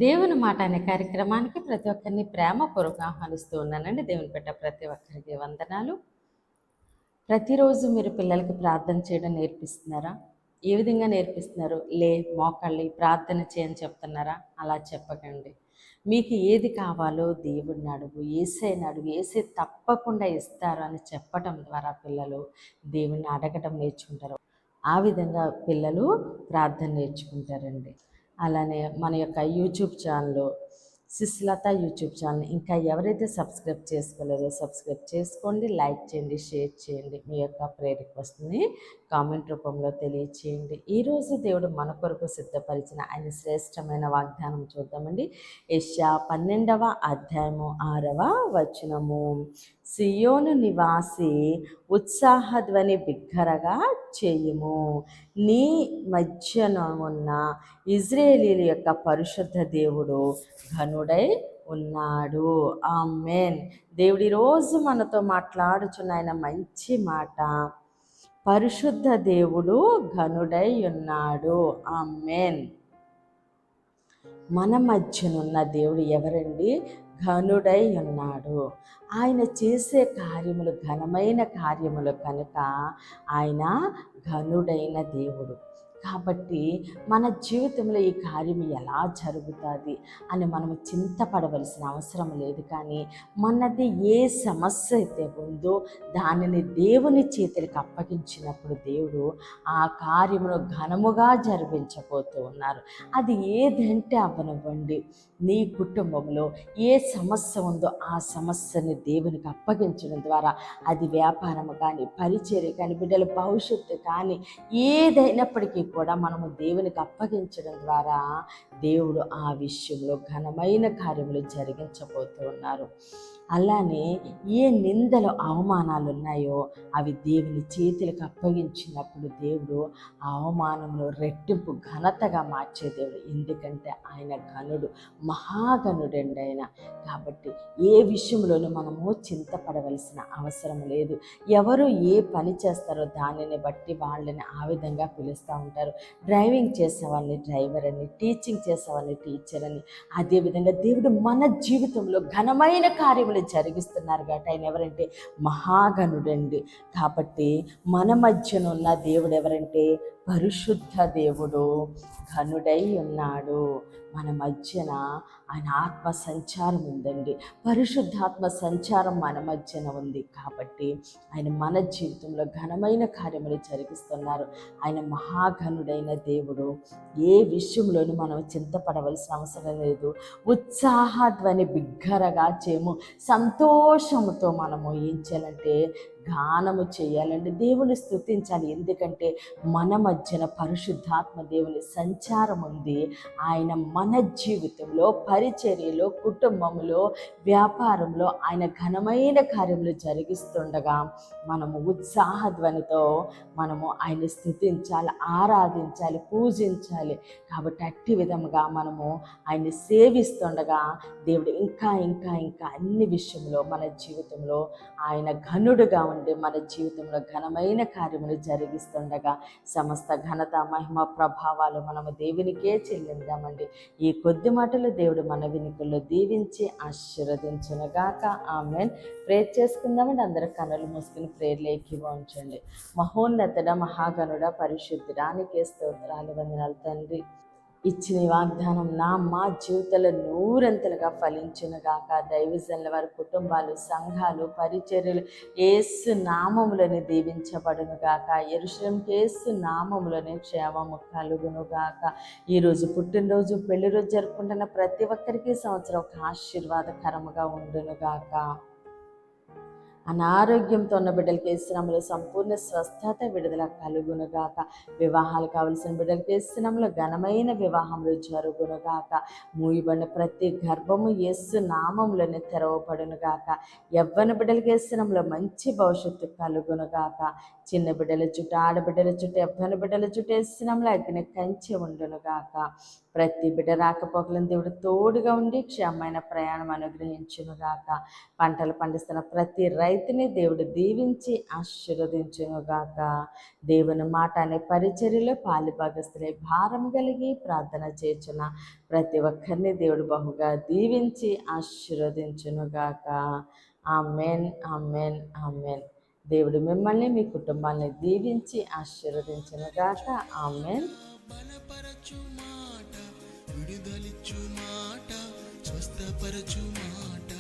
దేవుని మాట అనే కార్యక్రమానికి ప్రతి ఒక్కరిని ప్రేమపూర్వకంగా ఆహ్వానిస్తూ ఉన్నానండి. దేవుని పెట్ట ప్రతి ఒక్కరికి వందనాలు. ప్రతిరోజు మీరు పిల్లలకి ప్రార్థన చేయడం నేర్పిస్తున్నారా? ఏ విధంగా నేర్పిస్తున్నారు? మోకాళ్ళి ప్రార్థన చేయని చెప్తున్నారా? అలా చెప్పకండి. మీకు ఏది కావాలో దేవుడిని అడుగు, యేసయ్యని అడుగు, యేసయ్య తప్పకుండా ఇస్తారు అని చెప్పటం ద్వారా పిల్లలు దేవుణ్ణి అడగటం నేర్చుకుంటారు. ఆ విధంగా పిల్లలు ప్రార్థన నేర్చుకుంటారండి. అలానే మన యొక్క యూట్యూబ్ ఛానల్ సిస్లత యూట్యూబ్ ఛానల్ ఇంకా ఎవరైతే సబ్స్క్రైబ్ చేసుకోలేదో సబ్స్క్రైబ్ చేసుకోండి, లైక్ చేయండి, షేర్ చేయండి. మీ యొక్క ప్రేయర్ రిక్వెస్ట్ని కామెంట్ రూపంలో తెలియచేయండి. ఈరోజు దేవుడు మన కొరకు సిద్ధపరిచిన ఆయన శ్రేష్టమైన వాగ్దానం చూద్దామండి. యెషయా 12వ అధ్యాయము 6వ వచనము. సియోను నివాసి ఉత్సాహధ్వని బిగ్గరగా చేయుము, నీ మధ్యన ఉన్న ఇజ్రాయేలీల యొక్క పరిశుద్ధ దేవుడు ఘనుడై ఉన్నాడు. ఆమేన్. దేవుడు ఈరోజు మనతో మాట్లాడుచున్న ఆయన మంచి మాట, పరిశుద్ధ దేవుడు ఘనుడై ఉన్నాడు. ఆమేన్. మన మధ్యనున్న దేవుడు ఎవరండి? ఘనుడై ఉన్నాడు. ఆయన చేసే కార్యములు ఘనమైన కార్యములు కనుక ఆయన ఘనుడైన దేవుడు. కాబట్టి మన జీవితంలో ఈ కార్యం ఎలా జరుగుతుంది అని మనము చింతపడవలసిన అవసరం లేదు. కానీ మనది ఏ సమస్య అయితే ఉందో దానిని దేవుని చేతులకు అప్పగించినప్పుడు దేవుడు ఆ కార్యమును ఘనముగా జరిపించబోతూ ఉన్నారు. అది ఏదంటే అవ్వనివ్వండి, నీ కుటుంబంలో ఏ సమస్య ఉందో ఆ సమస్యని దేవునికి అప్పగించడం ద్వారా, అది వ్యాపారము కానీ, పరిచర్య కానీ, బిడ్డల భవిష్యత్తు కానీ, ఏదైనప్పటికీ కూడా మనము దేవునికి అప్పగించడం ద్వారా దేవుడు ఆ విషయంలో ఘనమైన కార్యములు జరిగించబోతూ ఉన్నారు. అలానే ఏ నిందలు అవమానాలు ఉన్నాయో అవి దేవుని చేతులకు అప్పగించినప్పుడు దేవుడు ఆ అవమానమును రెట్టింపు ఘనతగా మార్చే దేవుడు. ఎందుకంటే ఆయన ఘనుడు, మహాఘనుడండి ఆయన. కాబట్టి ఏ విషయంలోనూ మనము చింతపడవలసిన అవసరం లేదు. ఎవరు ఏ పని చేస్తారో దానిని బట్టి వాళ్ళని ఆ విధంగా పిలుస్తూ ఉంటారు. డ్రైవింగ్ చేసేవాడిని డ్రైవర్ అని, టీచింగ్ చేసేవాడిని టీచర్ అని. అదేవిధంగా దేవుడు మన జీవితంలో ఘనమైన కార్యములు జరిగిస్తున్నారు కాబట్టి ఆయన ఎవరంటే మహాగణుడండి. కాబట్టి మన మధ్యన ఉన్న దేవుడు ఎవరంటే పరిశుద్ధ దేవుడు, ఘనుడై ఉన్నాడు. మన మధ్యన ఆయన ఆత్మ సంచారం ఉందండి. పరిశుద్ధాత్మ సంచారం మన మధ్యన ఉంది. కాబట్టి ఆయన మన జీవితంలో ఘనమైన కార్యములు జరిగిస్తున్నారు. ఆయన మహాఘనుడైన దేవుడు. ఏ విషయంలోనూ మనం చింతపడవలసిన అవసరం లేదు. ఉత్సాహధ్వని బిగ్గరగా చేయము, సంతోషముతో మనము ఏం చేయాలంటే గానము చేయాలండి, దేవుని స్తుతించాలి. ఎందుకంటే మన మధ్యన పరిశుద్ధాత్మ దేవుని సంచారం ఉంది. ఆయన మన జీవితంలో, పరిచర్యలో, కుటుంబంలో, వ్యాపారంలో ఆయన ఘనమైన కార్యములు జరిగిస్తుండగా మనము ఉత్సాహధ్వనితో మనము ఆయన స్తుతించాలి, ఆరాధించాలి, పూజించాలి. కాబట్టి అట్టి విధముగా మనము ఆయన్ని సేవిస్తుండగా దేవుడు ఇంకా ఇంకా ఇంకా అన్ని విషయంలో మన జీవితంలో ఆయన ఘనుడుగా ఉండి మన జీవితంలో ఘనమైన కార్యములు జరిగిస్తుండగా సమస్త ఘనత, మహిమ, ప్రభావాలు మనము దేవునికే చెల్లిందామండి. ఈ కొద్ది మాటలు దేవుడు మన వినికుల్లో దీవించి ఆశీర్వదించునుగాక. ఆమెన్. ప్రేర్ చేసుకుందామండి. అందరూ కనులు మూసుకుని ప్రేర్లేకి ఉంచండి. మహోన్నతుడ, మహాగణుడ, పరిశుద్ధుడానికే స్తోత్రాలు, వందనాలు తండ్రి. ఇచ్చిన వాగ్దానం మా జీవితంలో నూరంతలుగా ఫలించునుగాక. దైవజనుల వారి కుటుంబాలు, సంఘాలు, పరిచర్యలు యేసు నామములని దీవించబడునుగాక. యెరూషలేముకి యేసు నామములని క్షేమము కలుగునుగాక. ఈరోజు పుట్టినరోజు, పెళ్లి రోజు జరుపుకుంటున్న ప్రతి ఒక్కరికి సంవత్సరం ఒక ఆశీర్వాదకరముగా ఉండునుగాక. అనారోగ్యంతో ఉన్న బిడ్డలకి యేసునామములో సంపూర్ణ స్వస్థత, విడుదల కలుగునుగాక. వివాహాలు కావలసిన బిడ్డలకి యేసునామములో ఘనమైన వివాహములు జరుగునుగాక. మూయబడిన ప్రతి గర్భము యేసు నామములోనే తెరవబడునుగాక. యవ్వన బిడ్డలకి యేసునామములో మంచి భవిష్యత్తు కలుగునుగాక. చిన్న బిడ్డల చుట్టూ, ఆడబిడ్డల చుట్టూ, యవ్వన బిడ్డల చుట్టూ యేసునామములో అగ్ని కంచె ఉండునుగాక. ప్రతి బిడ్డ రాకపోకలను దేవుడు తోడుగా ఉండి క్షేమమైన ప్రయాణం అనుగ్రహించునుగాక. పంటలు పండిస్తున్న ప్రతి రైతుని దేవుడు దీవించి ఆశీర్వదించునుగాక. దేవుని మాట అనే పరిచర్యలో పాలిభాగస్తులై భారం కలిగి ప్రార్థన చేర్చున్న ప్రతి ఒక్కరిని దేవుడు బహుగా దీవించి ఆశీర్వదించునుగాక. Amen, amen, amen. దేవుడు మిమ్మల్ని మీ కుటుంబాన్ని దీవించి ఆశీర్వదించునుగాక. ఆమెన్. బలపరచు మాట, విడుదలిచ్చు మాట, స్వస్థపరచు మాట,